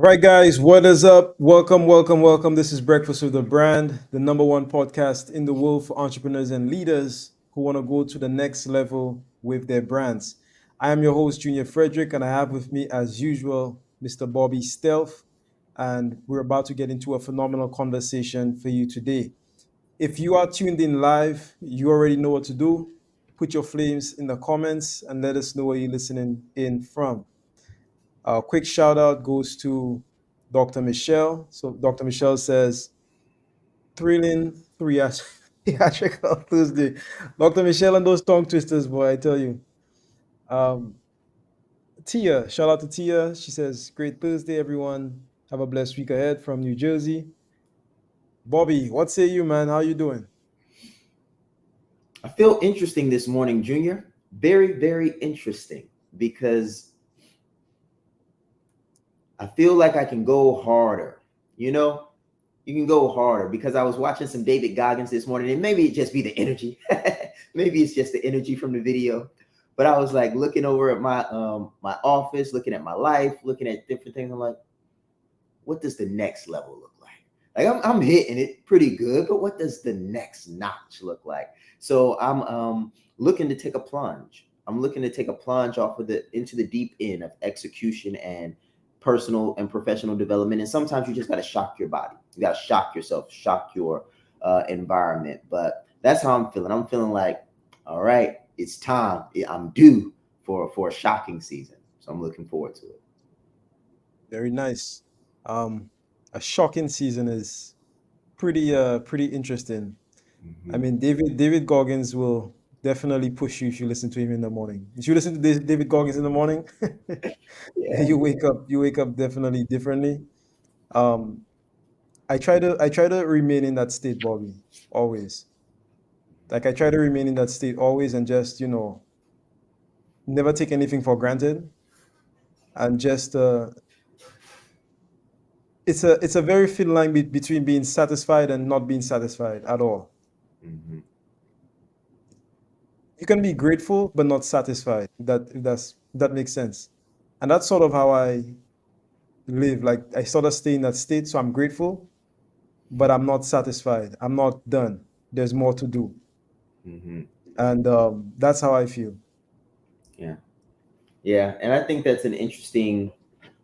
Right, guys, what is up? Welcome, welcome, welcome. This is Breakfast with the Brand, the number one podcast in the world for entrepreneurs and leaders who want to go to the next level with their brands. I am your host, Junior Frederick, and I have with me, as usual, Mr. Bobby Stealth, and we're about to get into a phenomenal conversation for you today. If you are tuned in live, you already know what to do. Put your flames in the comments and let us know where you're listening in from. A quick shout out goes to Dr. Michelle. So Dr. Michelle says, thrilling theatrical Tuesday. Dr. Michelle and those tongue twisters, boy, I tell you. Um, Tia, shout out to Tia. She says, great Thursday, everyone. Have a blessed week ahead from New Jersey. Bobby, what say you, man? How you doing? I feel interesting this morning, Junior. Very, very interesting because I feel like I can go harder. You can go harder because I was watching some David Goggins this morning, and maybe it just be the energy. Maybe it's just the energy from the video. But I was like looking over at my office, looking at my life, looking at different things. I'm like, what does the next level look like? Like I'm hitting it pretty good, but what does the next notch look like? So I'm looking to take a plunge. I'm looking to take a plunge into the deep end of execution and personal and professional development. And sometimes you just got to shock your body. You got to shock yourself, shock your environment. But that's how I'm feeling. I'm feeling like, all right, it's time. I'm due for a shocking season. So I'm looking forward to it. Very nice. A shocking season is pretty interesting. I mean, David Goggins will definitely push you if you listen to him in the morning. If you listen to David Goggins in the morning, Yeah. you wake up definitely differently. Um, I try to remain in that state, Bobby, always. Like I try to remain in that state always and just, never take anything for granted and just it's a very thin line between being satisfied and not being satisfied at all. hmm You can be grateful but not satisfied. That makes sense. And that's sort of how I live. Like I sort of stay in that state, so I'm grateful, but I'm not satisfied. I'm not done. There's more to do, hmm and that's how I feel. Yeah. Yeah. And I think that's an interesting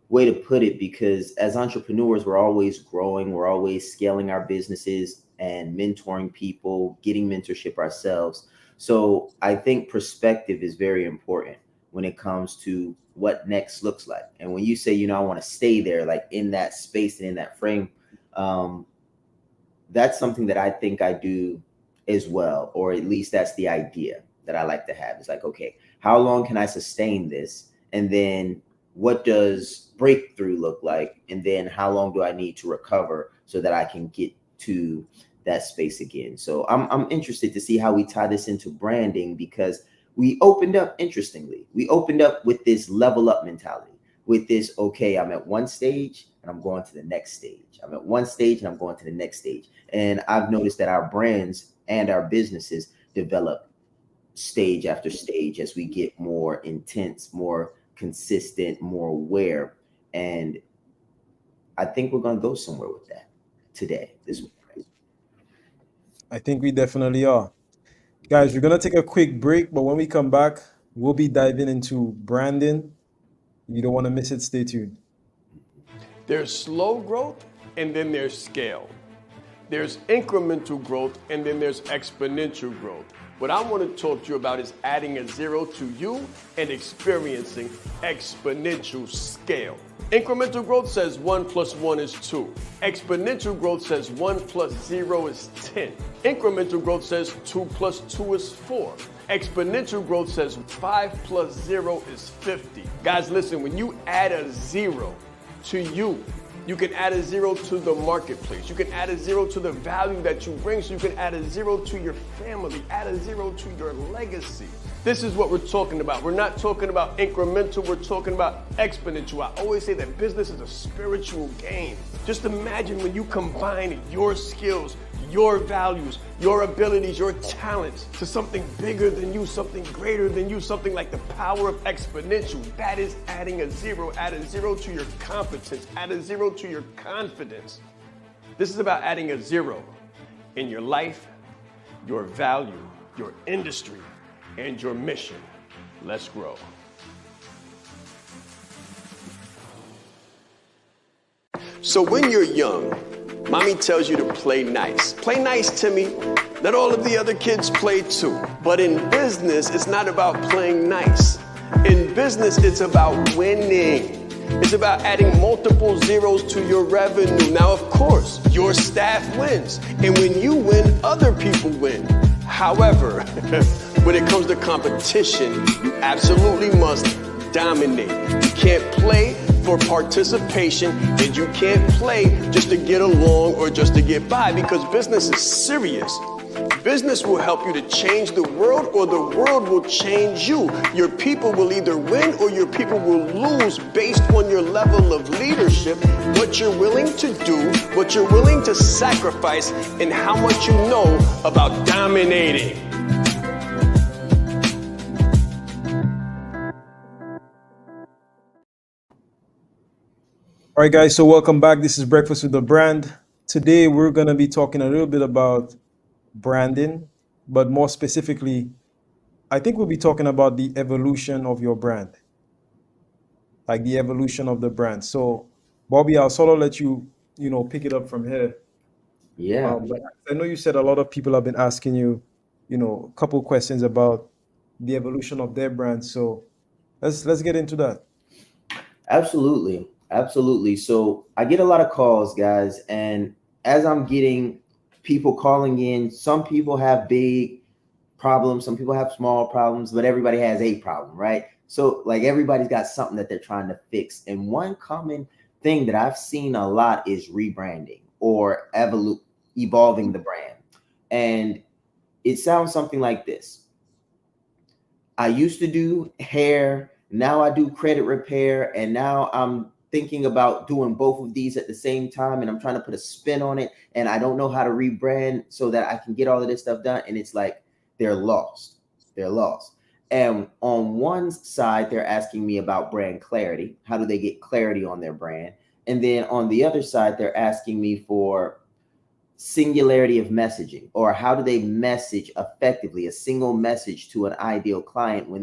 way to put it because as entrepreneurs, we're always growing, we're always scaling our businesses and mentoring people, getting mentorship ourselves. So I think perspective is very important when it comes to what next looks like. And when you say, I want to stay there, like in that space and in that frame, um, that's something that I think I do as well, or at least that's the idea that I like to have. It's like, okay, how long can I sustain this? And then what does breakthrough look like? And then how long do I need to recover so that I can get to that space again? So I'm interested to see how we tie this into branding because we opened up interestingly. We opened up with this level up mentality, with this, okay, I'm at one stage and I'm going to the next stage. I'm at one stage and I'm going to the next stage. And I've noticed that our brands and our businesses develop stage after stage as we get more intense, more consistent, more aware. And I think we're going to go somewhere with that today, this morning. I think we definitely are. Guys, we're gonna take a quick break, but when we come back, we'll be diving into branding. You don't want to miss it. Stay tuned. There's slow growth and then there's scale. There's incremental growth and then there's exponential growth. What I want to talk to you about is adding a zero to you and experiencing exponential scale. Incremental growth says 1 plus 1 is 2. Exponential growth says 1 plus 0 is 10. Incremental growth says 2 plus 2 is 4. Exponential growth says 5 plus 0 is 50. Guys, listen, when you add a 0 to you, you can add a 0 to the marketplace. You can add a 0 to the value that you bring. So you can add a 0 to your family, add a 0 to your legacy. This is what we're talking about. We're not talking about incremental, we're talking about exponential. I always say that business is a spiritual game. Just imagine when you combine your skills, your values, your abilities, your talents to something bigger than you, something greater than you, something like the power of exponential. That is adding a zero. Add a zero to your competence, add a zero to your confidence. This is about adding a zero in your life, your value, your industry, and your mission. Let's grow. So when you're young, mommy tells you to play nice. Play nice, Timmy. Let all of the other kids play too. But in business, it's not about playing nice. In business, it's about winning. It's about adding multiple zeros to your revenue. Now, of course, your staff wins. And when you win, other people win. However, when it comes to competition, you absolutely must dominate. You can't play for participation, and you can't play just to get along or just to get by, because business is serious. Business will help you to change the world, or the world will change you. Your people will either win or your people will lose based on your level of leadership, what you're willing to do, what you're willing to sacrifice, and how much you know about dominating. All right, guys, so welcome back. This is Breakfast with the Brand. Today, we're going to be talking a little bit about branding, but more specifically, I think we'll be talking about the evolution of your brand, like the evolution of the brand. So, Bobby, I'll sort of let you, pick it up from here. Yeah, But I know you said a lot of people have been asking you, a couple questions about the evolution of their brand. So, let's get into that. absolutely. Absolutely. So I get a lot of calls, guys, and as I'm getting people calling in, some people have big problems, some people have small problems, but everybody has a problem, right? So like everybody's got something that they're trying to fix. And one common thing that I've seen a lot is rebranding or evolving the brand. And it sounds something like this. I used to do hair, now I do credit repair, and now I'm thinking about doing both of these at the same time, and I'm trying to put a spin on it, and I don't know how to rebrand so that I can get all of this stuff done. And it's like they're lost. They're lost. And on one side, they're asking me about brand clarity. How do they get clarity on their brand? And then on the other side, they're asking me for singularity of messaging, or how do they message effectively, a single message to an ideal client when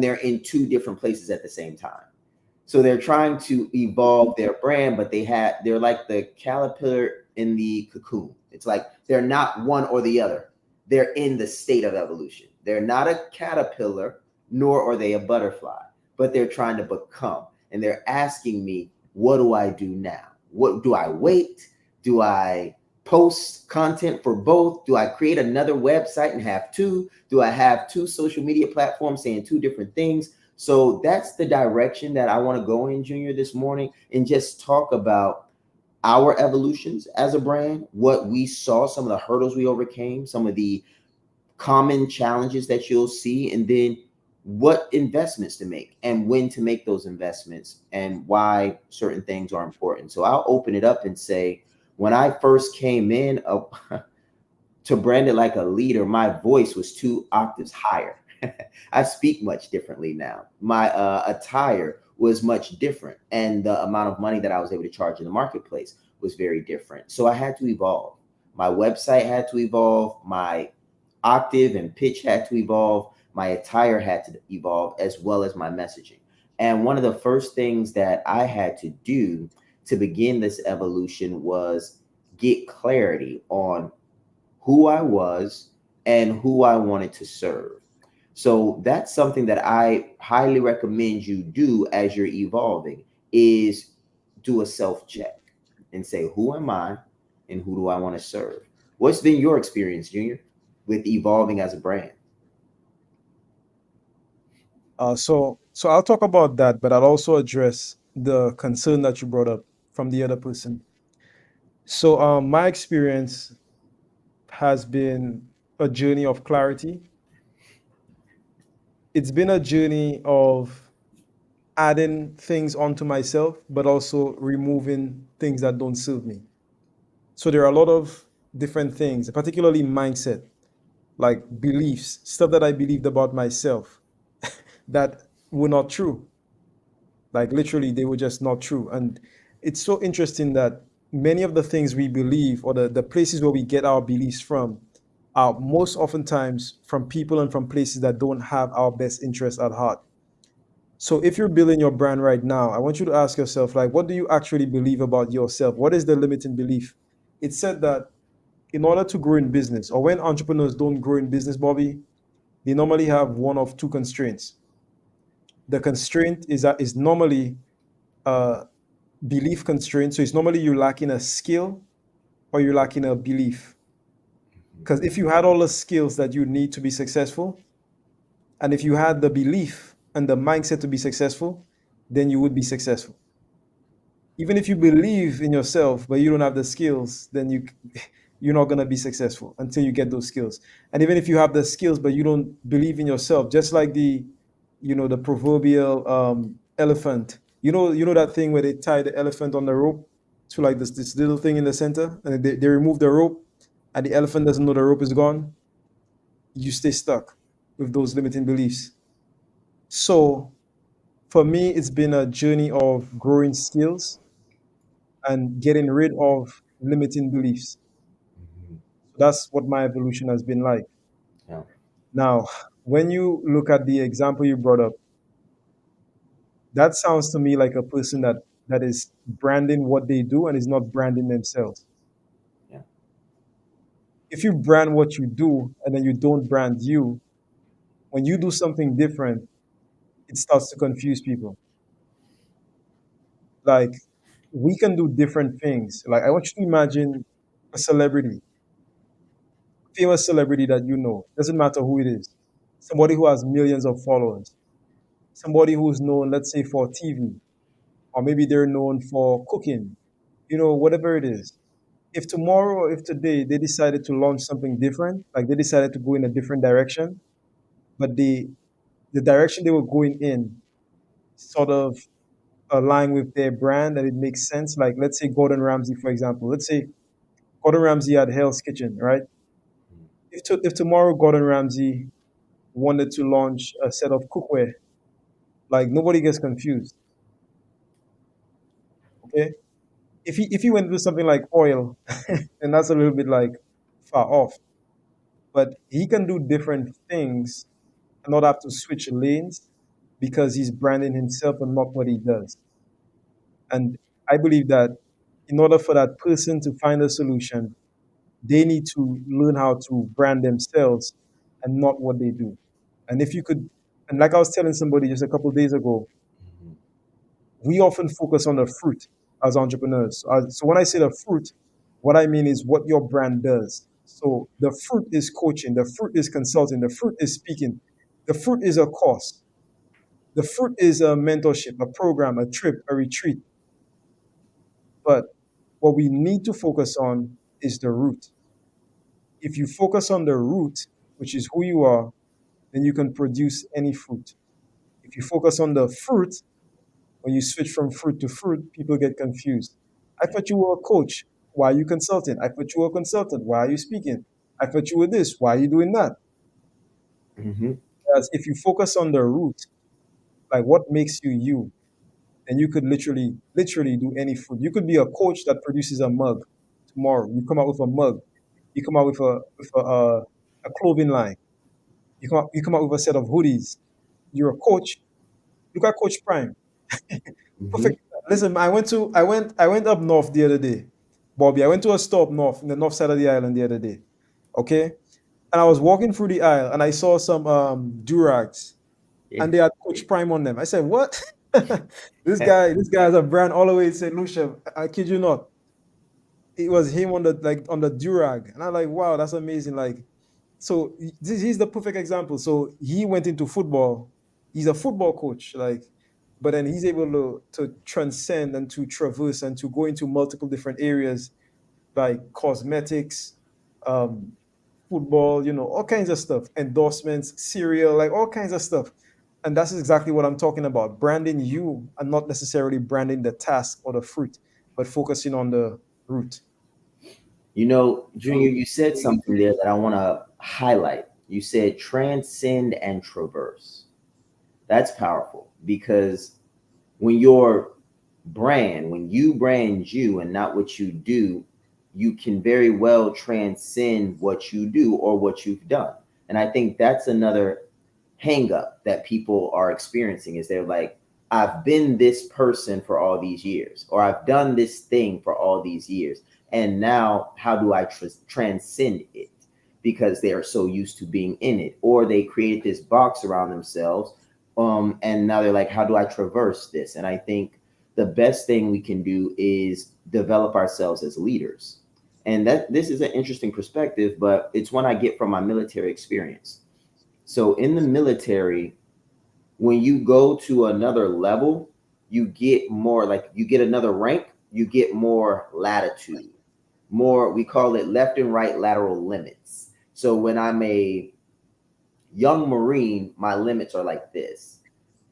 they're in two different places at the same time. So they're trying to evolve their brand, but they're like the caterpillar in the cocoon. It's like they're not one or the other. They're in the state of evolution. They're not a caterpillar, nor are they a butterfly, but they're trying to become. And they're asking me, what do I do now? What do I wait? Do I post content for both? Do I create another website and have two? Do I have two social media platforms saying two different things? So that's the direction that I want to go in, Junior, this morning, and just talk about our evolutions as a brand, what we saw, some of the hurdles we overcame, some of the common challenges that you'll see, and then what investments to make and when to make those investments and why certain things are important. So I'll open it up and say, when I first came in to brand it like a leader, my voice was 2 octaves higher. I speak much differently now. My attire was much different, and the amount of money that I was able to charge in the marketplace was very different. So I had to evolve. My website had to evolve. My octave and pitch had to evolve. My attire had to evolve, as well as my messaging. And one of the first things that I had to do to begin this evolution was get clarity on who I was and who I wanted to serve. So that's something that I highly recommend you do as you're evolving, is do a self-check and say, who am I and who do I want to serve? What's been your experience, Junior, with evolving as a brand? So I'll talk about that, but I'll also address the concern that you brought up from the other person. So my experience has been a journey of clarity. It's been a journey of adding things onto myself, but also removing things that don't serve me. So there are a lot of different things, particularly mindset, like beliefs, stuff that I believed about myself that were not true. Like literally, they were just not true. And it's so interesting that many of the things we believe, or the places where we get our beliefs from, are most oftentimes from people and from places that don't have our best interests at heart. So if you're building your brand right now, I want you to ask yourself, like, what do you actually believe about yourself? What is the limiting belief? It's said that in order to grow in business, or when entrepreneurs don't grow in business, Bobby, they normally have one of two constraints. The constraint is normally a belief constraint. So it's normally you're lacking a skill or you're lacking a belief. Because if you had all the skills that you need to be successful, and if you had the belief and the mindset to be successful, then you would be successful. Even if you believe in yourself but you don't have the skills, then you're not going to be successful until you get those skills. And even if you have the skills but you don't believe in yourself, just like the proverbial elephant, you know that thing where they tie the elephant on the rope to like this little thing in the center, and they remove the rope, and the elephant doesn't know the rope is gone. You stay stuck with those limiting beliefs. So for me, it's been a journey of growing skills and getting rid of limiting beliefs. Mhm. So that's what my evolution has been like. Yeah. Now, when you look at the example you brought up, that sounds to me like a person that is branding what they do and is not branding themselves. Yeah. If you brand what you do and then you don't brand you, when you do something different, it starts to confuse people. Like, we can do different things. Like, I want you to imagine a celebrity, famous celebrity that you know, doesn't matter who it is, somebody who has millions of followers, somebody who's known, let's say, for TV, or maybe they're known for cooking, whatever it is. If tomorrow or if today they decided to launch something different, like they decided to go in a different direction, but the direction they were going in sort of align with their brand and it makes sense. Like, let's say Gordon Ramsay, for example. Let's say Gordon Ramsay had Hell's Kitchen, right? If tomorrow Gordon Ramsay wanted to launch a set of cookware, like nobody gets confused, okay? If he went to do something like oil, then that's a little bit like far off. But he can do different things and not have to switch lanes because he's branding himself and not what he does. And I believe that in order for that person to find a solution, they need to learn how to brand themselves and not what they do. And if you could, and like I was telling somebody just a couple of days ago, Mhm. we often focus on the fruit as entrepreneurs. So when I say the fruit, what I mean is what your brand does. So the fruit is coaching, the fruit is consulting, the fruit is speaking, the fruit is a course, the fruit is a mentorship, a program, a trip, a retreat. But what we need to focus on is the root. If you focus on the root, which is who you are, then you can produce any fruit. If you focus on the fruit, when you switch from fruit to fruit, people get confused. I Yeah. thought you were a coach. Why are you consulting? I thought you were a consultant. Why are you speaking? I thought you were this. Why are you doing that? Mhm. Whereas if you focus on the root, like what makes you you, then you could literally do any fruit. You could be a coach that produces a mug tomorrow. You come out with a mug. You come out with a clothing line. You come out with a set of hoodies. You're a coach. Look at Coach Prime. Mhm. Perfect. Listen, I went up north the other day, Bobby. I went to a store up north in the north side of the island the other day. Okay, and I was walking through the aisle and I saw some durags Yeah. and they had Coach Prime on them. I said, "What? This guy has a brand all the way in St. Lucia. I kid you not. It was him on the durag, and I'm like, wow, that's amazing. Like, so he's the perfect example. So he went into football. He's a football coach, like, but then he's able to transcend and to traverse and to go into multiple different areas like cosmetics, um, football, all kinds of stuff, endorsements, cereal, like all kinds of stuff. And that's exactly what I'm talking about. Branding you and not necessarily branding the task or the fruit, but focusing on the root. You know, Junior, you said something there that I want to highlight. You said transcend and traverse. That's powerful because when your brand, when you brand you and not what you do, you can very well transcend what you do or what you've done. And I think that's another hang up that people are experiencing is they're like, I've been this person for all these years, or I've done this thing for all these years. And now, how do I transcend it? Because they are so used to being in it, or they created this box around themselves. And now they're like, how do I traverse this? And I think the best thing we can do is develop ourselves as leaders. And that this is an interesting perspective, but it's one I get from my military experience. So in the military, when you go to another level, you get more, like you get another rank, you get more latitude, more, we call it left and right lateral limits. So when I'm a young Marine, my limits are like this.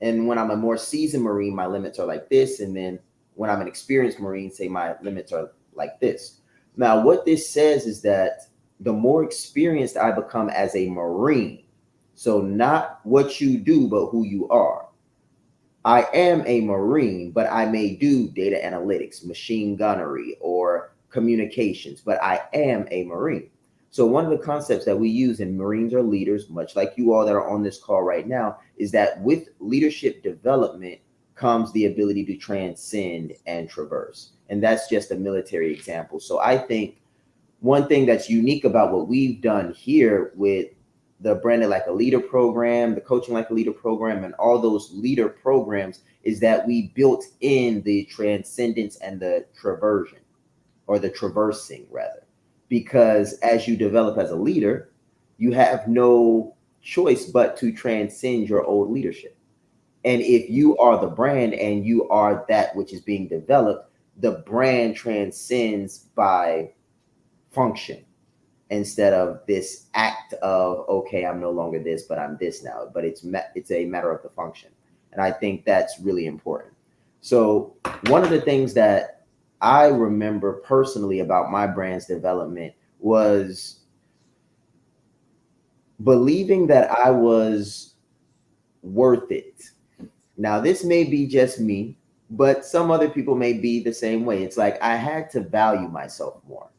And when I'm a more seasoned Marine, my limits are like this. And then when I'm an experienced Marine, say my limits are like this. Now, what this says is that the more experienced I become as a Marine, so not what you do, but who you are. I am a Marine, but I may do data analytics, machine gunnery, or communications, but I am a Marine. So, one of the concepts that we use in Marines are leaders, much like you all that are on this call right now, is that with leadership development comes the ability to transcend and traverse. And that's just a military example. So, I think one thing that's unique about what we've done here with the Branded Like a Leader program, the Coaching Like a Leader program, and all those leader programs is that we built in the transcendence and the traversion, or the traversing rather. Because as you develop as a leader, you have no choice but to transcend your old leadership. And if you are the brand and you are that which is being developed, the brand transcends by function instead of this act of, okay, I'm no longer this, but I'm this now. But it's a matter of the function, and I think that's really important. So one of the things that I remember personally about my brand's development was believing that I was worth it. Now, this may be just me, but some other people may be the same way. It's like I had to value myself more.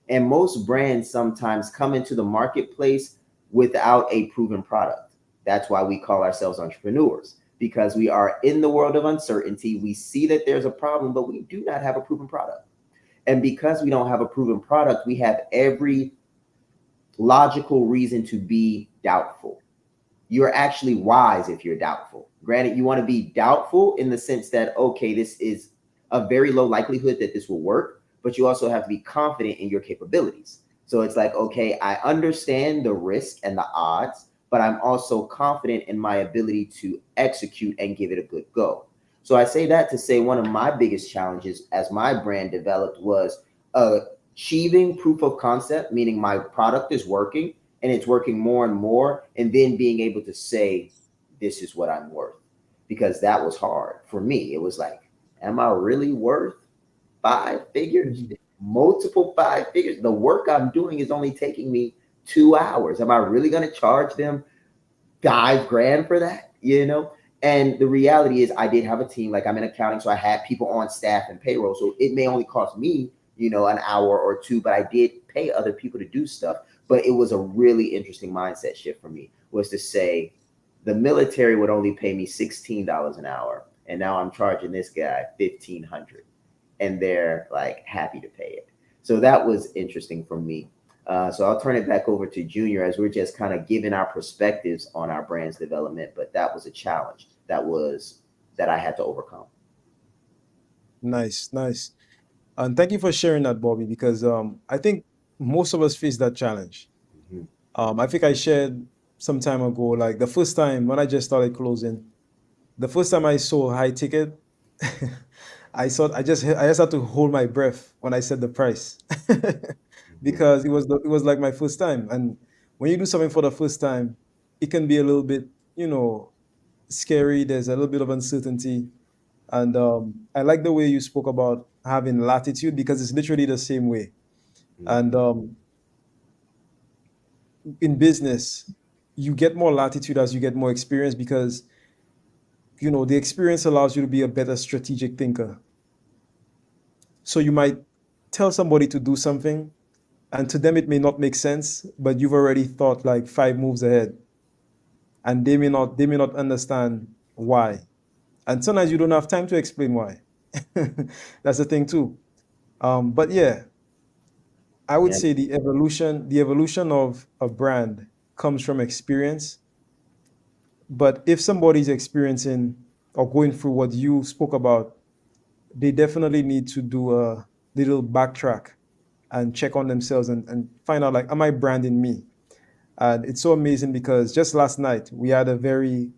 And most brands sometimes come into the marketplace without a proven product. That's why we call ourselves entrepreneurs, because we are in the world of uncertainty. We see that there's a problem, but we do not have a proven product. And because we don't have a proven product, we have every logical reason to be doubtful. You're actually wise if you're doubtful. Granted, you want to be doubtful in the sense that, okay, this is a very low likelihood that this will work, but you also have to be confident in your capabilities. So it's like, okay, I understand the risk and the odds, but I'm also confident in my ability to execute and give it a good go. So I say that to say one of my biggest challenges as my brand developed was achieving proof of concept, meaning my product is working and it's working more and more, and then being able to say, this is what I'm worth. Because that was hard for me. It was like, am I really worth 5 figures? Mhm. Multiple 5 figures? The work I'm doing is only taking me 2 hours. Am I really going to charge them 5 grand for that? You know? And the reality is, I did have a team. Like, I'm in accounting, so I had people on staff and payroll. So it may only cost me, an hour or two, but I did pay other people to do stuff. But it was a really interesting mindset shift for me, was to say the military would only pay me $16 an hour, and now I'm charging this guy 1,500, and they're like happy to pay it. So that was interesting for me. So I'll turn it back over to Junior as we're just kind of giving our perspectives on our brand's development. But that was a challenge that I had to overcome. Nice, nice. And thank you for sharing that, Bobby, because I think most of us face that challenge. Mhm. I think I shared some time ago, like the first time when I just started closing, the first time I saw high ticket, I just had to hold my breath when I said the price Mhm. because it was like my first time. And when you do something for the first time, it can be a little bit, you know, scary. There's a little bit of uncertainty. And I like the way you spoke about having latitude because it's literally the same way. And in business, you get more latitude as you get more experience because the experience allows you to be a better strategic thinker. So you might tell somebody to do something, and to them it may not make sense, but you've already thought like 5 moves ahead, and they may not understand why. And sometimes you don't have time to explain why. That's the thing too. But yeah, I would Yeah. say the evolution of a brand comes from experience. But if somebody's experiencing or going through what you spoke about, they definitely need to do a little backtrack and check on themselves and find out, like, am I branding me? And it's so amazing because just last night we had a very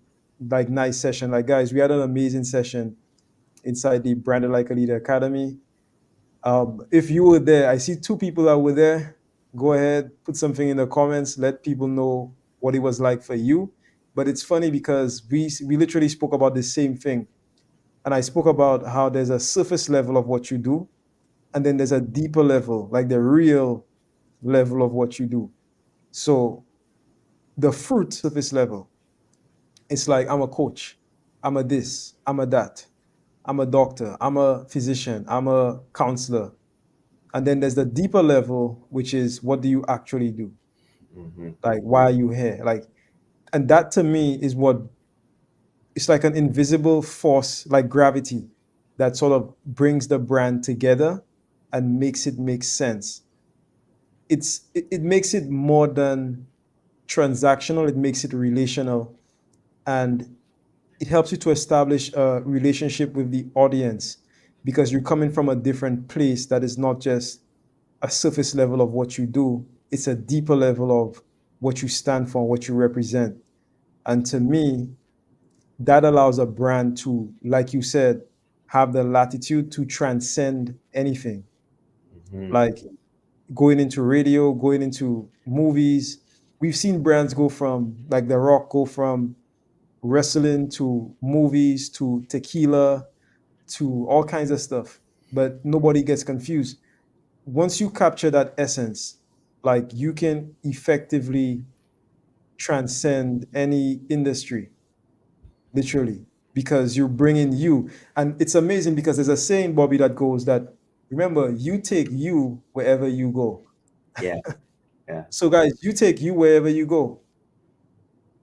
like nice session. Like, guys, we had an amazing session inside the Branded Like a Leader Academy. If you were there, I see 2 people that were there. Go ahead, put something in the comments. Let people know what it was like for you. But it's funny because we literally spoke about the same thing, and I spoke about how there's a surface level of what you do, and then there's a deeper level, like the real level of what you do. So the fruit surface level, it's like I'm a coach, I'm a this, I'm a that, I'm a doctor, I'm a physician, I'm a counselor. And then there's the deeper level, which is what do you actually do? Hmm. Like, why are you here? Like, and that to me is what it's like, an invisible force like gravity that sort of brings the brand together and makes it make sense. It makes it more than transactional, it makes it relational, and it helps you to establish a relationship with the audience because you're coming from a different place that is not just a surface level of what you do, it's a deeper level of what you stand for, what you represent. And to me, that allows a brand to, like you said, have the latitude to transcend anything. Hmm. Like going into radio, going into movies. We've seen brands go from, like The Rock, go from wrestling to movies to tequila to all kinds of stuff. But nobody gets confused. Once you capture that essence, like, you can effectively transcend any industry, literally, because you're bringing you. And it's amazing because there's a saying, Bobby, that goes that, remember, you take you wherever you go. Yeah. Yeah. So, guys, you take you wherever you go.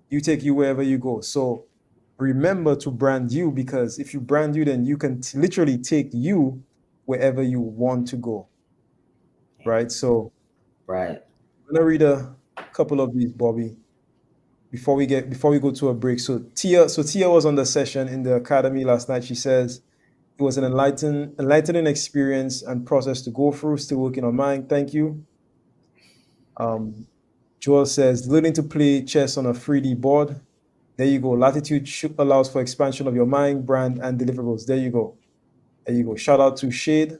You take you wherever you go. So, remember to brand you, because if you brand you, then you can literally take you wherever you want to go. Right. So, Right. I'm gonna read a couple of these, Bobby, before we go to a break. So Tia was on the session in the academy last night. She says it was an enlightening experience and process to go through. Still working on mine. Thank you. Um, Joel says learning to play chess on a 3D board. There you go. Latitude allows for expansion of your mind, brand, and deliverables. There you go. There you go. Shout out to Shade.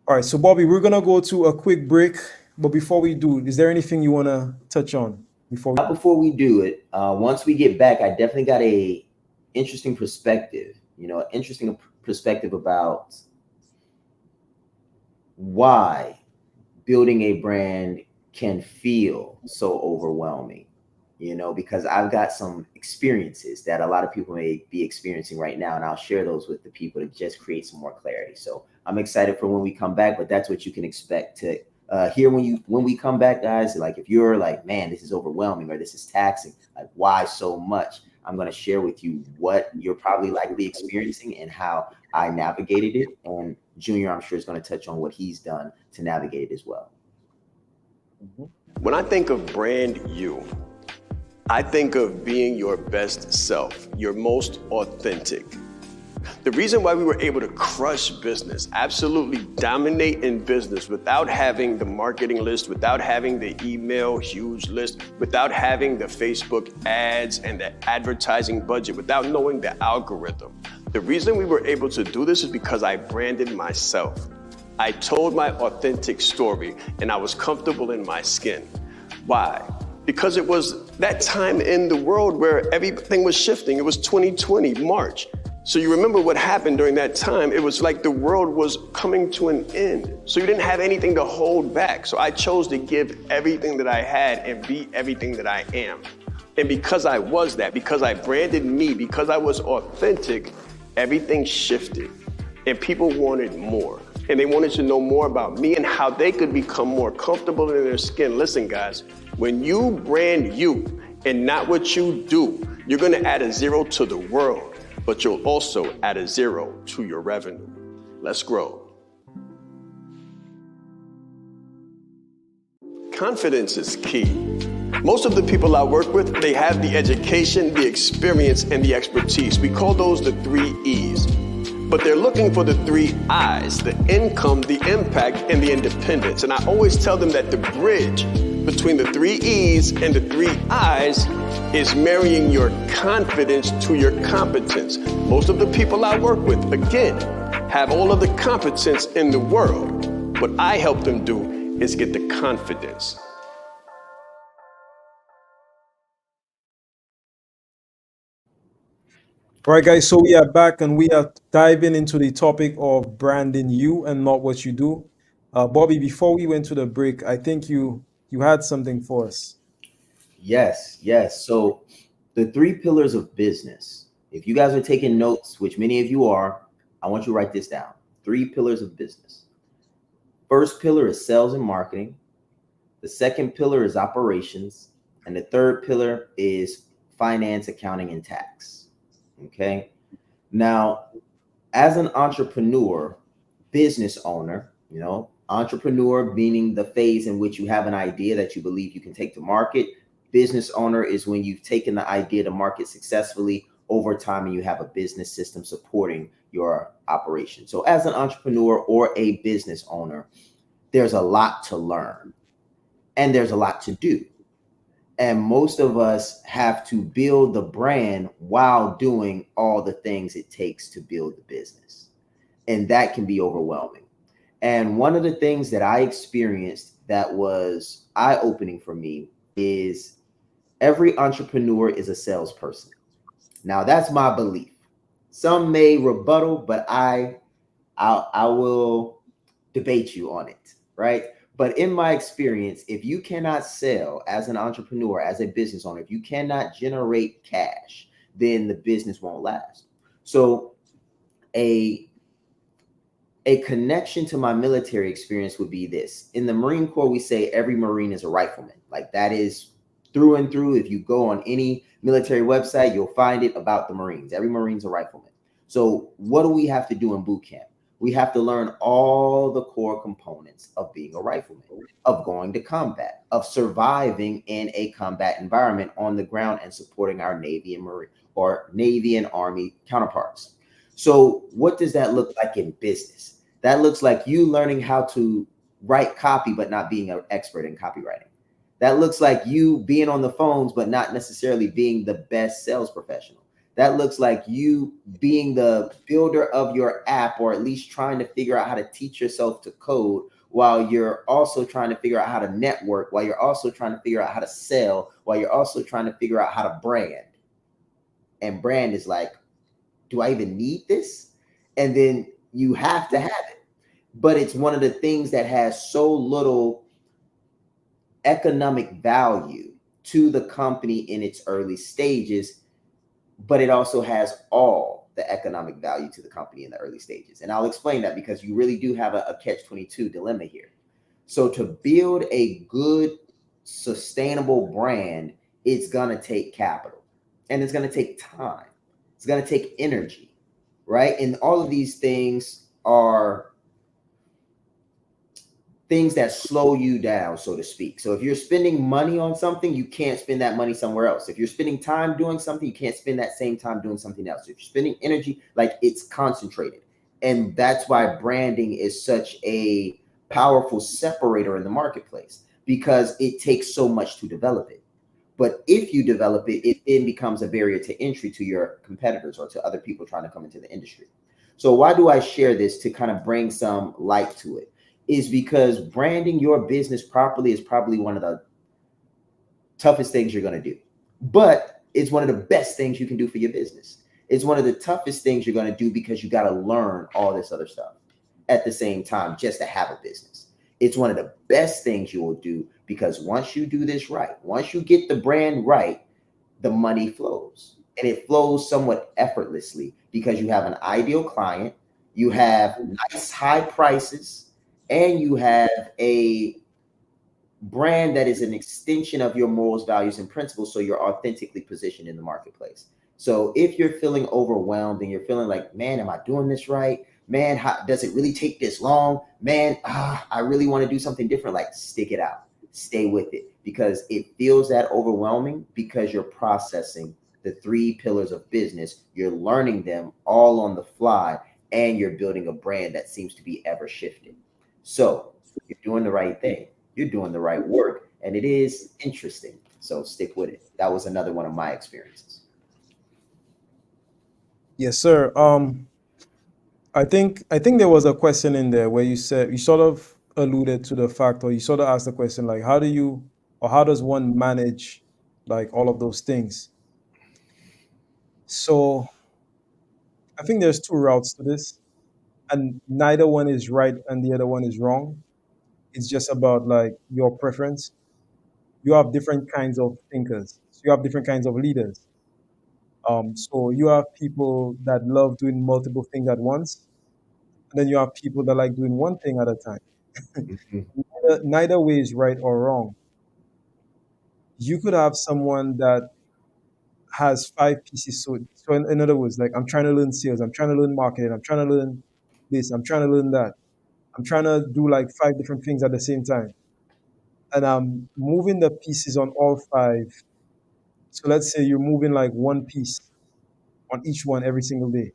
All right, so Bobby, we're gonna go to a quick break. But before we do, is there anything you wanna touch on before we? Before we do it, once we get back, I definitely got a interesting perspective. Interesting perspective about why building a brand can feel so overwhelming. Because I've got some experiences that a lot of people may be experiencing right now, and I'll share those with the people to just create some more clarity. So I'm excited for when we come back, but that's what you can expect to hear when we come back, guys. Like, if you're like, man, this is overwhelming or this is taxing, like, why so much? I'm going to share with you what you're probably likely experiencing and how I navigated it. And Junior, I'm sure, is going to touch on what he's done to navigate it as well. When I think of brand you, I think of being your best self, your most authentic. The reason why we were able to crush business, absolutely dominate in business without having the marketing list, without having the email huge list, without having the Facebook ads and the advertising budget, without knowing the algorithm. The reason we were able to do this is because I branded myself. I told my authentic story and I was comfortable in my skin. Why? Because it was that time in the world where everything was shifting. It was 2020, March. So you remember what happened during that time. It was like the world was coming to an end. So you didn't have anything to hold back. So I chose to give everything that I had and be everything that I am. And because I was that, because I branded me, because I was authentic, everything shifted. And people wanted more. And they wanted to know more about me and how they could become more comfortable in their skin. Listen, guys, when you brand you and not what you do, you're gonna add a zero to the world, but you'll also add a zero to your revenue. Let's grow. Confidence is key. Most of the people I work with, they have the education, the experience, and the expertise. We call those the 3 E's. But they're looking for the 3 I's, the income, the impact, and the independence. And I always tell them that the bridge between the 3 E's and the 3 I's is marrying your confidence to your competence. Most of the people I work with, again, have all of the competence in the world. What I help them do is get the confidence. All right, guys, so we are back and we are diving into the topic of branding you and not what you do. Bobby, before we went to the break, I think you had something for us. Yes. So the 3 pillars of business. If you guys are taking notes, which many of you are, I want you to write this down. 3 pillars of business. First pillar is sales and marketing. The second pillar is operations. And the third pillar is finance, accounting, and tax. Okay. Now, as an entrepreneur, business owner, entrepreneur meaning the phase in which you have an idea that you believe you can take to market. Business owner is when you've taken the idea to market successfully over time and you have a business system supporting your operation. So as an entrepreneur or a business owner, there's a lot to learn and there's a lot to do. And most of us have to build the brand while doing all the things it takes to build the business. And that can be overwhelming. And one of the things that I experienced that was eye-opening for me is every entrepreneur is a salesperson. Now, that's my belief. Some may rebuttal, but I will debate you on it, right? But in my experience, if you cannot sell as an entrepreneur, as a business owner, if you cannot generate cash, then the business won't last. So a connection to my military experience would be this. In the Marine Corps, we say every Marine is a rifleman. Like that is through and through. If you go on any military website, you'll find it about the Marines. Every Marine's a rifleman. So what do we have to do in boot camp? We have to learn all the core components of being a rifleman, of going to combat, of surviving in a combat environment on the ground and supporting our Navy and Marine or Navy and Army counterparts. So what does that look like in business? That looks like you learning how to write copy, but not being an expert in copywriting. That looks like you being on the phones, but not necessarily being the best sales professional. That looks like you being the builder of your app, or at least trying to figure out how to teach yourself to code while you're also trying to figure out how to network, while you're also trying to figure out how to sell, while you're also trying to figure out how to brand. And brand is like, do I even need this? And then you have to have it. But it's one of the things that has so little economic value to the company in its early stages, but it also has all the economic value to the company in the early stages. And I'll explain that because you really do have a catch-22 dilemma here. So to build a good, sustainable brand, it's going to take capital and it's going to take time. It's going to take energy, right? And all of these things are things that slow you down, so to speak. So if you're spending money on something, you can't spend that money somewhere else. If you're spending time doing something, you can't spend that same time doing something else. If you're spending energy, like it's concentrated. And that's why branding is such a powerful separator in the marketplace, because it takes so much to develop it. But if you develop it, it then becomes a barrier to entry to your competitors or to other people trying to come into the industry. So why do I share this? To kind of bring some light to it, is because branding your business properly is probably one of the toughest things you're going to do, but it's one of the best things you can do for your business. It's one of the toughest things you're going to do because you got to learn all this other stuff at the same time just to have a business. It's one of the best things you will do because once you do this right, once you get the brand right, the money flows. And it flows somewhat effortlessly because you have an ideal client, you have nice high prices, and you have a brand that is an extension of your morals, values, and principles. So you're authentically positioned in the marketplace. So if you're feeling overwhelmed and you're feeling like, man, am I doing this right? Man, how, does it really take this long? Man, I really want to do something different. Like, stick it out, stay with it because it feels that overwhelming because you're processing the three pillars of business. You're learning them all on the fly and you're building a brand that seems to be ever shifting. So you're doing the right thing. You're doing the right work, and it is interesting. So stick with it. That was another one of my experiences. Yes, sir. I think there was a question in there where you said you sort of alluded to the fact, or you sort of asked the question like, how do you, or how does one manage like all of those things? So I think there's two routes to this, and neither one is right and the other one is wrong. It's just about like your preference. You have different kinds of thinkers. So you have different kinds of leaders. So you have people that love doing multiple things at once, and then you have people that like doing one thing at a time. Mhm. Neither way is right or wrong. You could have someone that has five pieces. So in other words, like I'm trying to learn sales, I'm trying to learn marketing, I'm trying to learn this, I'm trying to learn that. I'm trying to do like five different things at the same time. And I'm moving the pieces on all five. So let's say you're moving like one piece on each one every single day.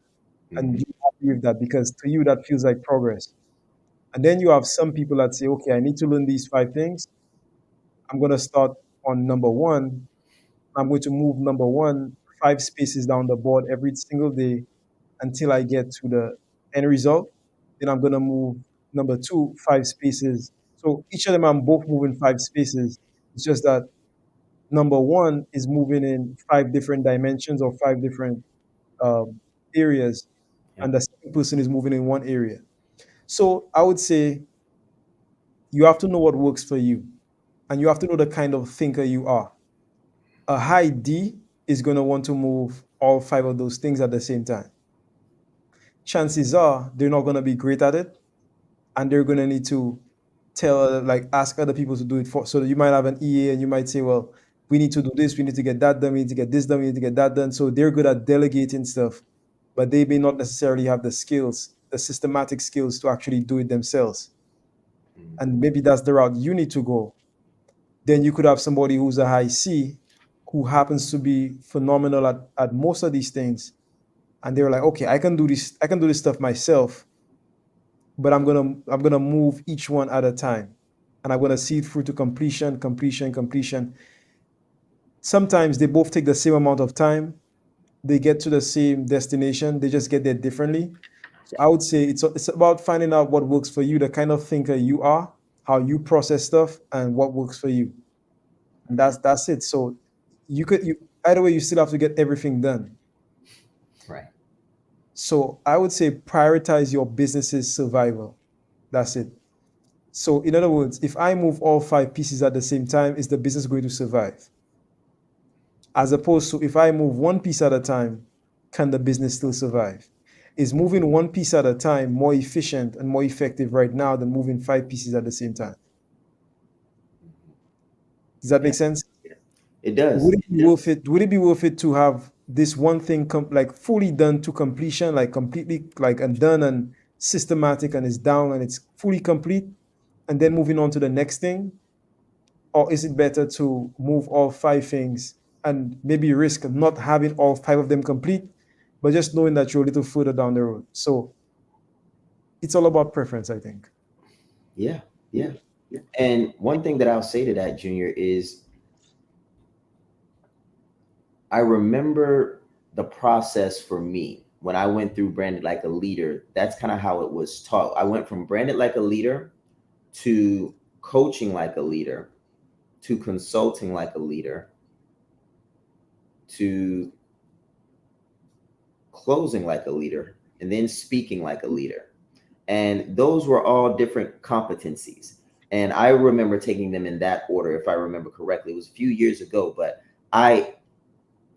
And Mhm. you're happy with that because to you that feels like progress. And then you have some people that say, okay, I need to learn these five things. I'm going to start on number one. I'm going to move number one five spaces down the board every single day until I get to the end result. Then I'm going to move number two five spaces. So each of them, I'm both moving five spaces. It's just that number one is moving in five different dimensions or five different um, areas, Yeah. and the second person is moving in one area. So I would say you have to know what works for you, and you have to know the kind of thinker you are. A high D is going to want to move all five of those things at the same time. Chances are they're not going to be great at it, and they're going to need to like ask other people to do it for. So that you might have an EA, and you might say, well, we need to do this, we need to get that done, we need to get this done, we need to get that done. So they're good at delegating stuff, but they may not necessarily have the skills, the systematic skills to actually do it themselves. Mhm. And maybe that's the route you need to go. Then you could have somebody who's a high C who happens to be phenomenal at most of these things. And they're like, okay, I can do this stuff myself, but I'm gonna move each one at a time. And I'm gonna see it through to completion, completion, completion. Sometimes they both take the same amount of time. They get to the same destination, they just get there differently. So I would say it's about finding out what works for you, the kind of thinker you are, how you process stuff, and what works for you. And that's it. So you either way you still have to get everything done. Right. So I would say prioritize your business's survival. That's it. So in other words, if I move all five pieces at the same time, is the business going to survive? As opposed to if I move one piece at a time, can the business still survive? Is moving one piece at a time more efficient and more effective right now than moving five pieces at the same time? Does that Yeah. make sense? It does. Would it be worth it? Would it be worth it to have this one thing like fully done to completion, like completely like and done and systematic and it's down and it's fully complete, and then moving on to the next thing? Or is it better to move all five things and maybe risk not having all five of them complete, but just knowing that you're a little further down the road? So it's all about preference, I think. Yeah. Yeah. And one thing that I'll say to that, Junior, is I remember the process for me when I went through Branded Like a Leader. That's kind of how it was taught. I went from Branded Like a Leader to coaching like a leader to consulting like a leader to closing like a leader, and then speaking like a leader. And those were all different competencies. And I remember taking them in that order, if I remember correctly. It was a few years ago, but I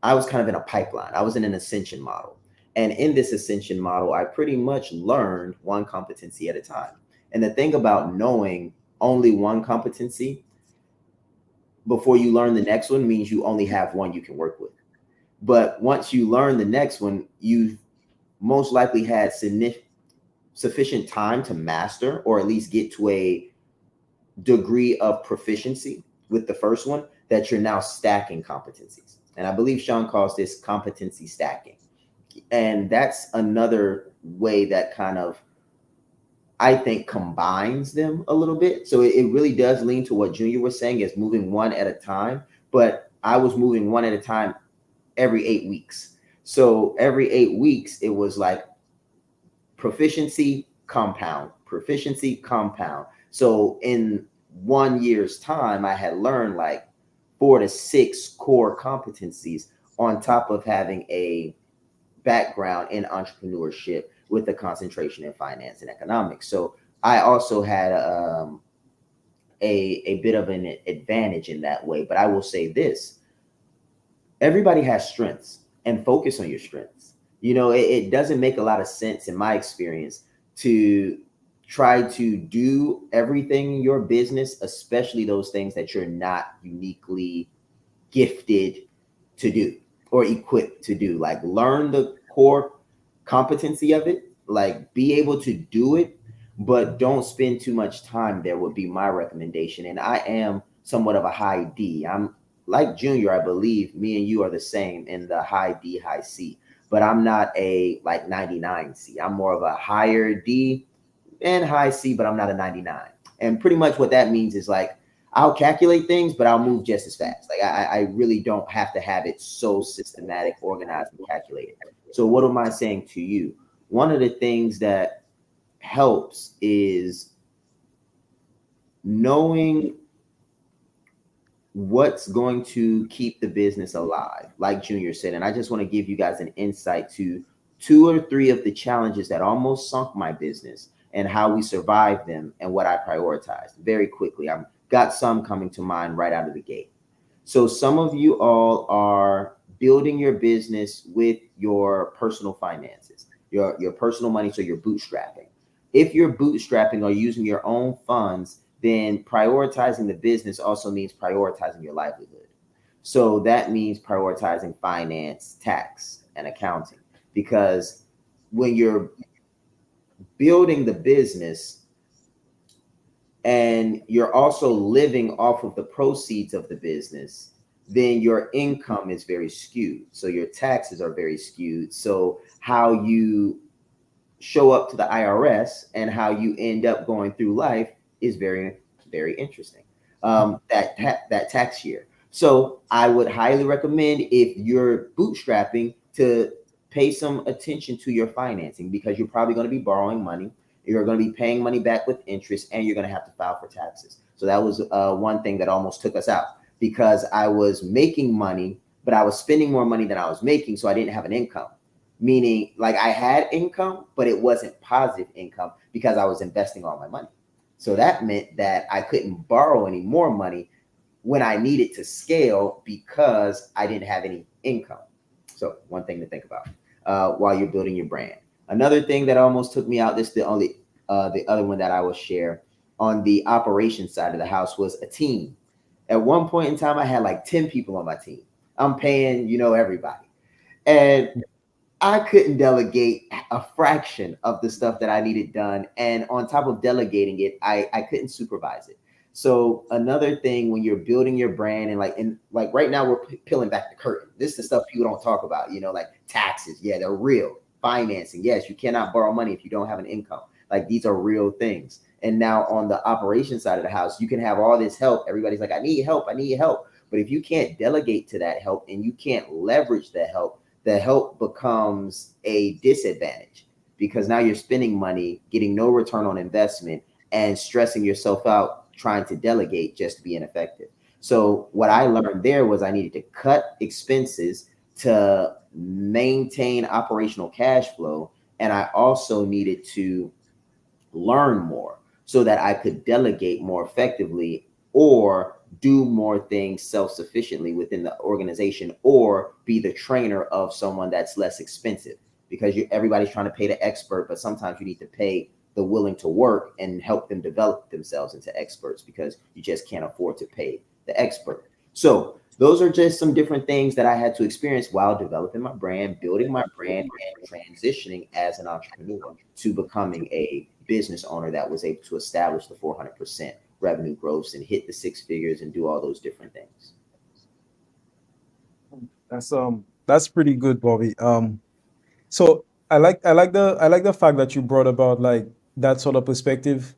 I was kind of in a pipeline. I was in an ascension model. And in this ascension model, I pretty much learned one competency at a time. And the thing about knowing only one competency before you learn the next one means you only have one you can work with. But once you learn the next one, you've most likely had sufficient time to master or at least get to a degree of proficiency with the first one that you're now stacking competencies. And I believe Shaan calls this competency stacking. And that's another way that kind of, I think, combines them a little bit. So it really does lean to what Junior was saying, is moving one at a time. But I was moving one at a time every 8 weeks. So every 8 weeks, it was like proficiency, compound, proficiency, compound. So in 1 year's time, I had learned like 4 to 6 core competencies on top of having a background in entrepreneurship with a concentration in finance and economics. So I also had a bit of an advantage in that way. But I will say this: everybody has strengths, and focus on your strengths. You know, it doesn't make a lot of sense in my experience to try to do everything in your business, especially those things that you're not uniquely gifted to do or equipped to do. Like, learn the core competency of it, like be able to do it, but don't spend too much time there would be my recommendation. And I am somewhat of a high D. I'm like Junior, I believe me and you are the same in the high D, high C, but I'm not a like 99 C. I'm more of a higher D and high C, but I'm not a 99. And pretty much what that means is like, I'll calculate things, but I'll move just as fast. Like I really don't have to have it so systematic, organized, and calculated. So what am I saying to you? One of the things that helps is knowing what's going to keep the business alive, like Junior said. And I just want to give you guys an insight to 2 or 3 of the challenges that almost sunk my business and how we survived them and what I prioritized very quickly. I've got some coming to mind right out of the gate. So some of you all are building your business with your personal finances, your personal money. So you're bootstrapping. If you're bootstrapping or using your own funds, then prioritizing the business also means prioritizing your livelihood. So that means prioritizing finance, tax, and accounting. Because when you're building the business and you're also living off of the proceeds of the business, then your income is very skewed. So your taxes are very skewed. So how you show up to the IRS and how you end up going through life is very, very interesting. That tax year. So I would highly recommend, if you're bootstrapping, to pay some attention to your financing, because you're probably going to be borrowing money. You're going to be paying money back with interest, and you're going to have to file for taxes. So that was one thing that almost took us out, because I was making money, but I was spending more money than I was making. So I didn't have an income, meaning like I had income, but it wasn't positive income because I was investing all my money. So that meant that I couldn't borrow any more money when I needed to scale because I didn't have any income. So one thing to think about while you're building your brand. Another thing that almost took me out, this is the other one that I will share on the operations side of the house, was a team. At one point in time, I had like 10 people on my team. I'm paying, everybody. And I couldn't delegate a fraction of the stuff that I needed done. And on top of delegating it, I couldn't supervise it. So another thing when you're building your brand, and like right now we're peeling back the curtain. This is the stuff people don't talk about, like taxes. Yeah, they're real. Financing. Yes, you cannot borrow money if you don't have an income. Like, these are real things. And now on the operation side of the house, you can have all this help. Everybody's like, I need help. I need help. But if you can't delegate to that help and you can't leverage the help becomes a disadvantage, because now you're spending money, getting no return on investment, and stressing yourself out trying to delegate just to be ineffective. So what I learned there was I needed to cut expenses to maintain operational cash flow. And I also needed to learn more so that I could delegate more effectively or do more things self-sufficiently within the organization, or be the trainer of someone that's less expensive, because everybody's trying to pay the expert, but sometimes you need to pay the willing to work and help them develop themselves into experts, because you just can't afford to pay the expert. So those are just some different things that I had to experience while developing my brand, building my brand, and transitioning as an entrepreneur to becoming a business owner that was able to establish the 400% revenue growth and hit the 6 figures and do all those different things. That's pretty good, Bobby. So I like the fact that you brought about like that sort of perspective,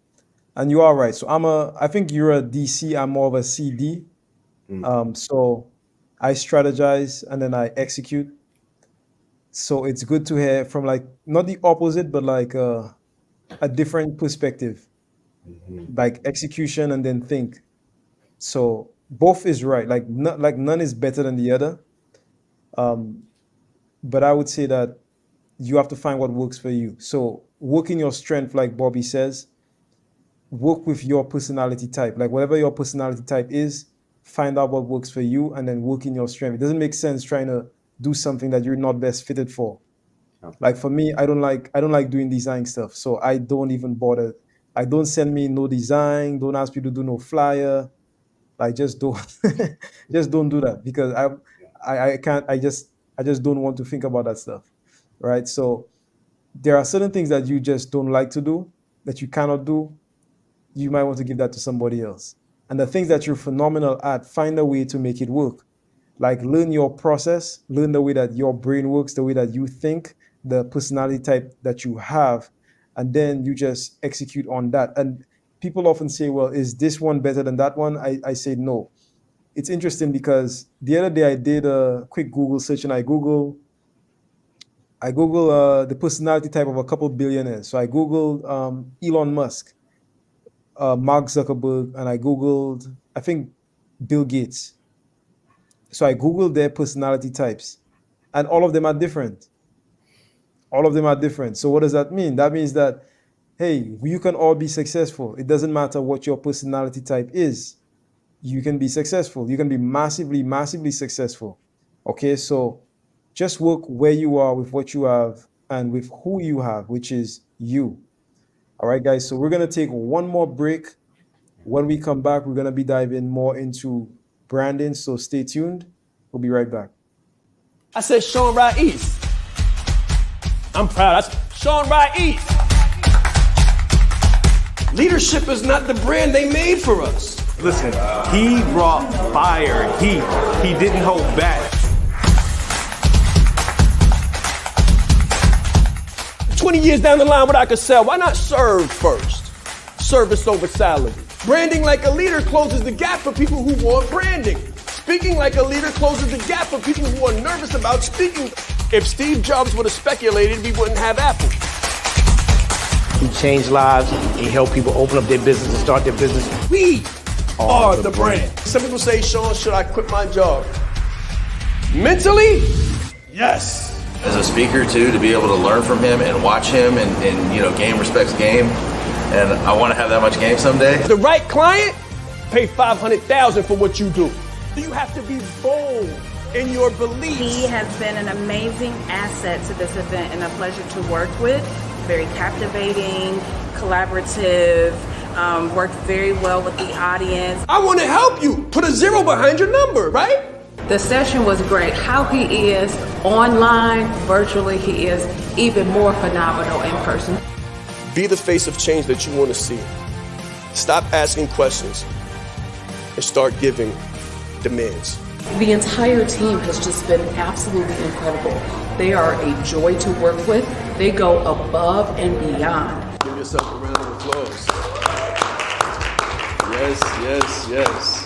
and you are right. So I think you're a DC. I'm more of a CD. So I strategize and then I execute. So it's good to hear from like not the opposite, but like a different perspective, like execution and then think. So both is right. Like none is better than the other. But I would say that you have to find what works for you. So work in your strength, like Bobby says, work with your personality type. Like whatever your personality type is, find out what works for you and then work in your strength. It doesn't make sense trying to do something that you're not best fitted for. Okay. Like for me, I don't like doing design stuff. So I don't even bother. Like don't send me no design, don't ask me to do no flyer. Like just don't just don't do that, because I can't I just don't want to think about that stuff. Right? So there are certain things that you just don't like to do, that you cannot do. You might want to give that to somebody else. And the things that you're phenomenal at, find a way to make it work. Like learn your process, learn the way that your brain works, the way that you think, the personality type that you have, and then you just execute on that. And people often say, well, is this one better than that one? I say no. It's interesting because the other day I did a quick Google search, and I Google the personality type of a couple billionaires. So I Googled Elon Musk, Mark Zuckerberg, and I Googled, I think, Bill Gates. So I Googled their personality types, and all of them are different. All of them are different. So what does that mean? That means that, hey, you can all be successful. It doesn't matter what your personality type is. You can be successful. You can be massively, massively successful. Okay, so just work where you are with what you have and with who you have, which is you. All right, guys. So we're going to take one more break. When we come back, we're going to be diving more into branding. So stay tuned. We'll be right back. I said Shaan Ra'is. I'm proud. I said Shaan Ra'is. Leadership is not the brand they made for us. Listen, he brought fire, heat. He didn't hold back. 20 years down the line, what I could sell, why not serve first? Service over salary. Branding like a leader closes the gap for people who want branding. Speaking like a leader closes the gap for people who are nervous about speaking. If Steve Jobs would have speculated, we wouldn't have Apple. He changed lives. He helped people open up their business and start their business. We are the brand. Some people say, Shaan, should I quit my job? Mentally, yes. As a speaker too, to be able to learn from him and watch him and you know, game respects game. And I want to have that much game someday. The right client, pay $500,000 for what you do. You have to be bold in your beliefs. He has been an amazing asset to this event and a pleasure to work with. Very captivating, collaborative, worked very well with the audience. I want to help you. Put a 0 behind your number, right? The session was great. How he is online, virtually, he is even more phenomenal in person. Be the face of change that you want to see. Stop asking questions and start giving demands. The entire team has just been absolutely incredible. They are a joy to work with. They go above and beyond. Give yourself a round of applause. Yes, yes, yes.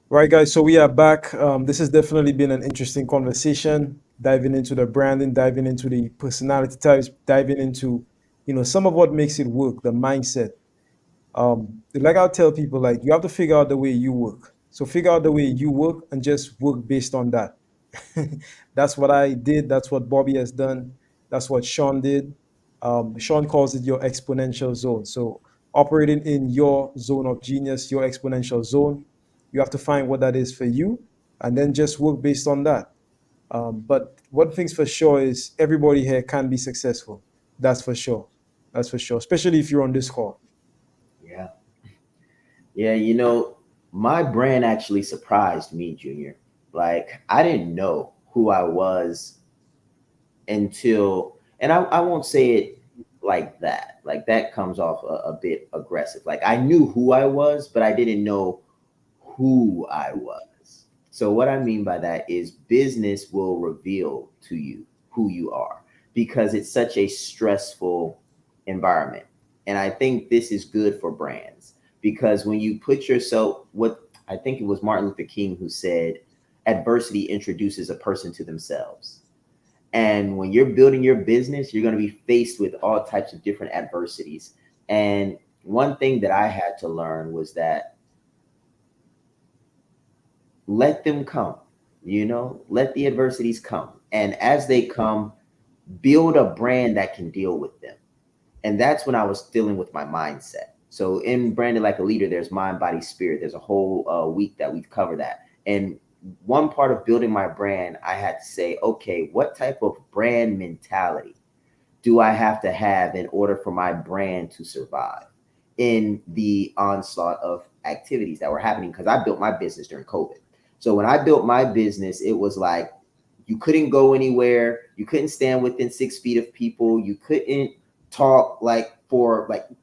Right, guys, so we are back. This has definitely been an interesting conversation, diving into the branding, diving into the personality types, diving into, some of what makes it work, the mindset. Like I'll tell people, like, you have to figure out the way you work. So figure out the way you work and just work based on that. That's what I did. That's what Bobby has done. That's what Sean did. Sean calls it your exponential zone. So operating in your zone of genius, your exponential zone, you have to find what that is for you, and then just work based on that. But one thing's for sure is everybody here can be successful. That's for sure. That's for sure. Especially if you're on this call. Yeah. Yeah, you know, my brand actually surprised me, Junior. Like, I didn't know who I was until, and I won't say it like that. Like, that comes off a bit aggressive. Like, I knew who I was, but I didn't know who I was. So, what I mean by that is business will reveal to you who you are because it's such a stressful environment. And I think this is good for brands because when you put yourself, what I think it was Martin Luther King who said, adversity introduces a person to themselves. And when you're building your business, you're going to be faced with all types of different adversities. And one thing that I had to learn was that let them come, let the adversities come. And as they come, build a brand that can deal with them. And that's when I was dealing with my mindset. So in Branded Like a Leader, there's mind, body, spirit. There's a whole week that we've covered that. And one part of building my brand, I had to say, okay, what type of brand mentality do I have to have in order for my brand to survive in the onslaught of activities that were happening? Because I built my business during COVID. So when I built my business, it was like you couldn't go anywhere. You couldn't stand within 6 feet of people. You couldn't talk like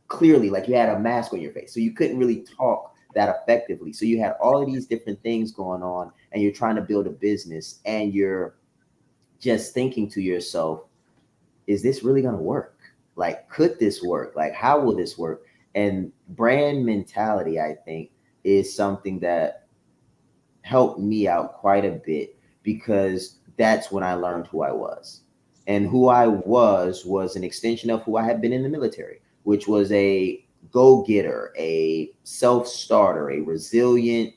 clearly, like you had a mask on your face. So you couldn't really talk that effectively. So you had all of these different things going on and you're trying to build a business and you're just thinking to yourself, is this really going to work? Like, could this work? Like, how will this work? And brand mentality, I think, is something that helped me out quite a bit because that's when I learned who I was. And who I was an extension of who I had been in the military, which was a go-getter, a self-starter, a resilient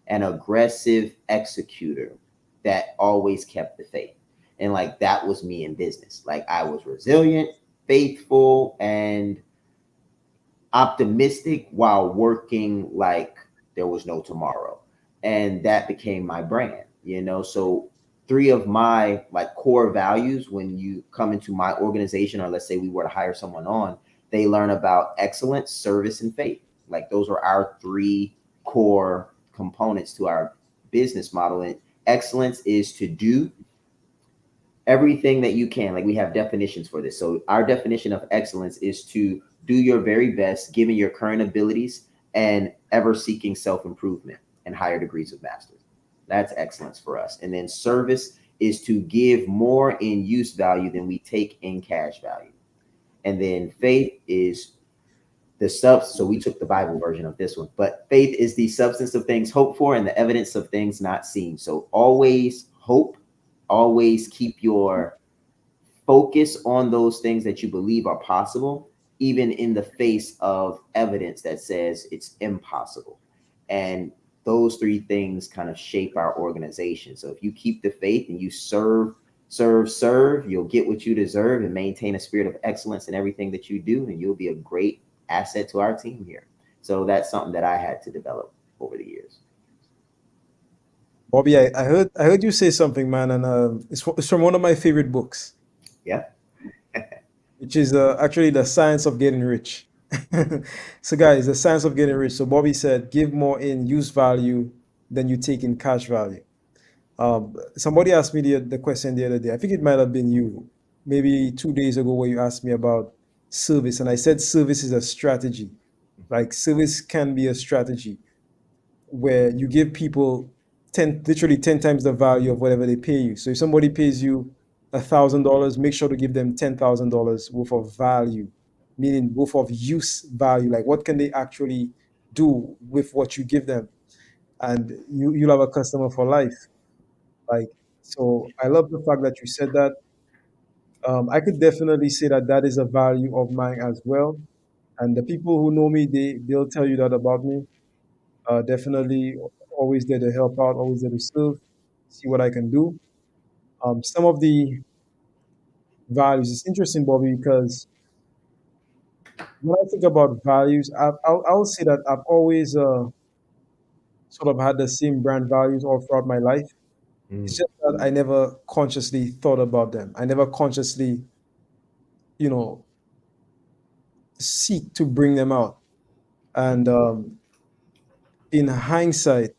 and aggressive executor that always kept the faith. And like that was me in business. Like I was resilient, faithful, and optimistic while working like there was no tomorrow. And that became my brand. So three of my like core values when you come into my organization, or let's say we were to hire someone on, they learn about excellence, service, and faith. Like those are our three core components to our business model. And excellence is to do everything that you can. Like we have definitions for this. So our definition of excellence is to do your very best, given your current abilities, and ever seeking self-improvement and higher degrees of mastery. That's excellence for us. And then service is to give more in use value than we take in cash value. And then faith is the substance. So we took the Bible version of this one, but faith is the substance of things hoped for and the evidence of things not seen. So always hope, always keep your focus on those things that you believe are possible, even in the face of evidence that says it's impossible. And those three things kind of shape our organization. So if you keep the faith and you serve, you'll get what you deserve and maintain a spirit of excellence in everything that you do, and you'll be a great asset to our team here. So that's something that I had to develop over the years. Bobby, I heard you say something, man, and it's from one of my favorite books, Yeah. which is actually The Science of Getting Rich. So, guys, The Science of Getting Rich. So, Bobby said, give more in use value than you take in cash value. Somebody asked me the question the other day. I think it might have been you, maybe 2 days ago, where you asked me about service, and I said service is a strategy. Like service can be a strategy where you give people literally 10 times the value of whatever they pay you. So if somebody pays you $1,000, make sure to give them $10,000 worth of value, meaning worth of use value. Like what can they actually do with what you give them? And you'll have a customer for life. Like, so I love the fact that you said that. I could definitely say that that is a value of mine as well. And the people who know me, they'll tell you that about me. Definitely always there to help out, always there to serve, see what I can do. Some of the values, it's interesting, Bobby, because when I think about values, I'll say that I've always sort of had the same brand values all throughout my life. It's Mm. just that I never consciously thought about them. I never consciously, you know, seek to bring them out. And in hindsight,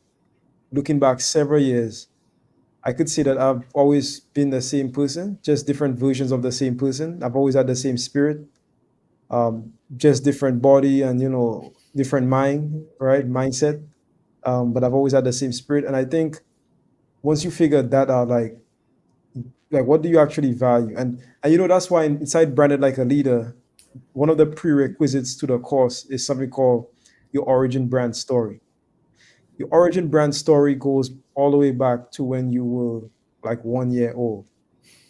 looking back several years, I could say that I've always been the same person, just different versions of the same person. I've always had the same spirit, just different body and different mind, right? Mindset. But I've always had the same spirit. And I think once you figure that out, like what do you actually value? And that's why inside branded like a leader, one of the prerequisites to the course is something called your origin brand story. Your origin brand story goes all the way back to when you were like 1 year old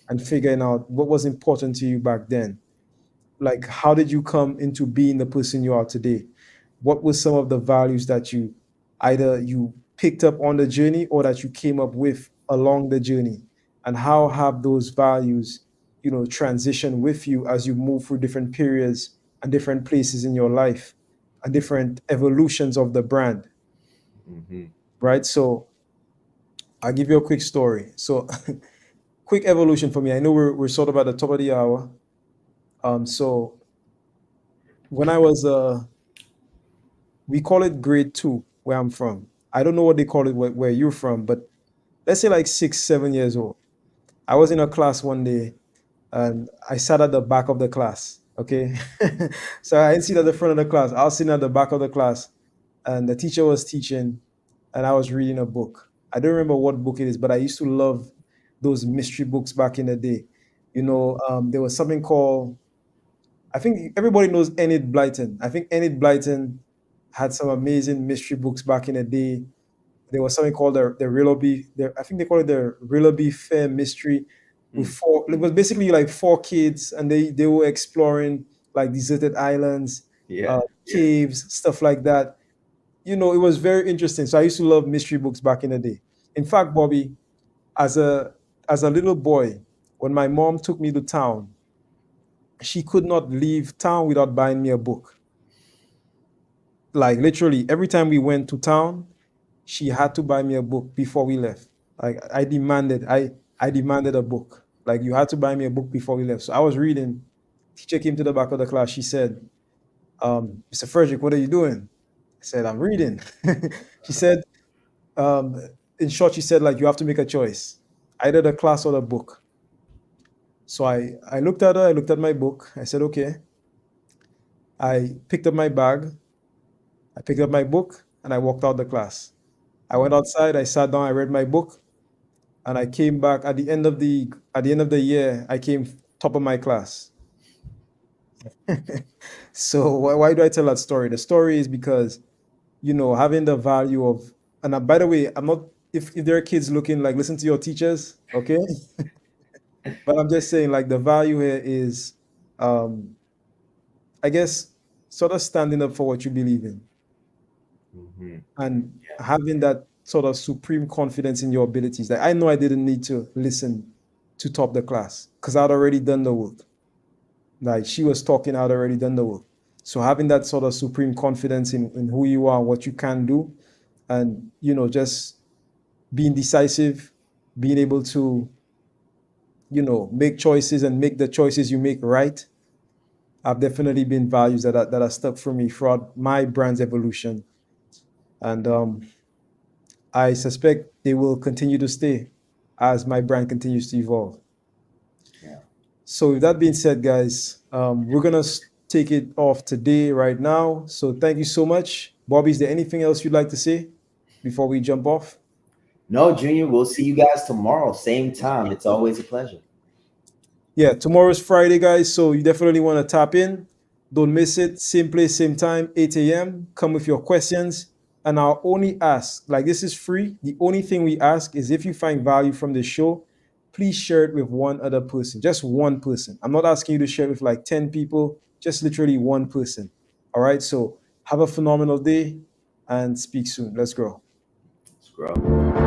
and figuring out what was important to you back then. Like, how did you come into being the person you are today? What were some of the values that you either you picked up on the journey or that you came up with along the journey? And how have those values, transition with you as you move through different periods and different places in your life and different evolutions of the brand, Hmm. right? So I'll give you a quick story. So quick evolution for me. I know we're sort of at the top of the hour. So when I was we call it grade two where I'm from. I don't know what they call it where you're from, but let's say like 6, 7 years old. I was in a class one day and I sat at the back of the class. Okay. So I didn't sit at the front of the class. I was sitting at the back of the class and the teacher was teaching and I was reading a book. I don't remember what book it is, but I used to love those mystery books back in the day. There was something called, I think everybody knows Enid Blyton. I think Enid Blyton had some amazing mystery books back in the day. There was something called the Rillaby. I think they call it the Rillaby Fair Mystery. With Mm. four, it was basically like four kids, and they were exploring like deserted islands, Yeah. caves, stuff like that. It was very interesting. So I used to love mystery books back in the day. In fact, Bobby, as a little boy, when my mom took me to town, she could not leave town without buying me a book. Like literally, every time we went to town, she had to buy me a book before we left. Like I demanded a book. Like you had to buy me a book before we left. So I was reading. Teacher came to the back of the class. She said, "Mr. Frederick, what are you doing?" I said, "I'm reading." She said, um, in short, she said like you have to make a choice, either the class or the book. So I looked at her. I looked at my book. I said, "Okay." I picked up my bag. I picked up my book and I walked out the class. I went outside, I sat down, I read my book, and I came back at the end of the year, I came top of my class. So why do I tell that story? The story is because, having the value of, and by the way, I'm not, if there are kids looking, like, listen to your teachers, okay? But I'm just saying, like, the value here is, um, I guess, sort of standing up for what you believe in Hmm. and having that sort of supreme confidence in your abilities. Like I know I didn't need to listen to top the class because I'd already done the work. Like she was talking, I'd already done the work. So having that sort of supreme confidence in who you are, what you can do, and just being decisive, being able to, make choices and make the choices you make right, have definitely been values that are stuck for me throughout my brand's evolution. And I suspect they will continue to stay as my brand continues to evolve. Yeah. So, with that being said, guys, we're gonna take it off today, right now. So, thank you so much, Bobby. Is there anything else you'd like to say before we jump off? No, Junior, we'll see you guys tomorrow, same time. It's always a pleasure. Yeah, tomorrow's Friday, guys. So you definitely want to tap in. Don't miss it. Same place, same time, 8 a.m. Come with your questions. And I'll only ask, like this is free. The only thing we ask is if you find value from the show, please share it with one other person, just one person. I'm not asking you to share it with like 10 people, just literally one person. All right. So have a phenomenal day and speak soon. Let's go. bro.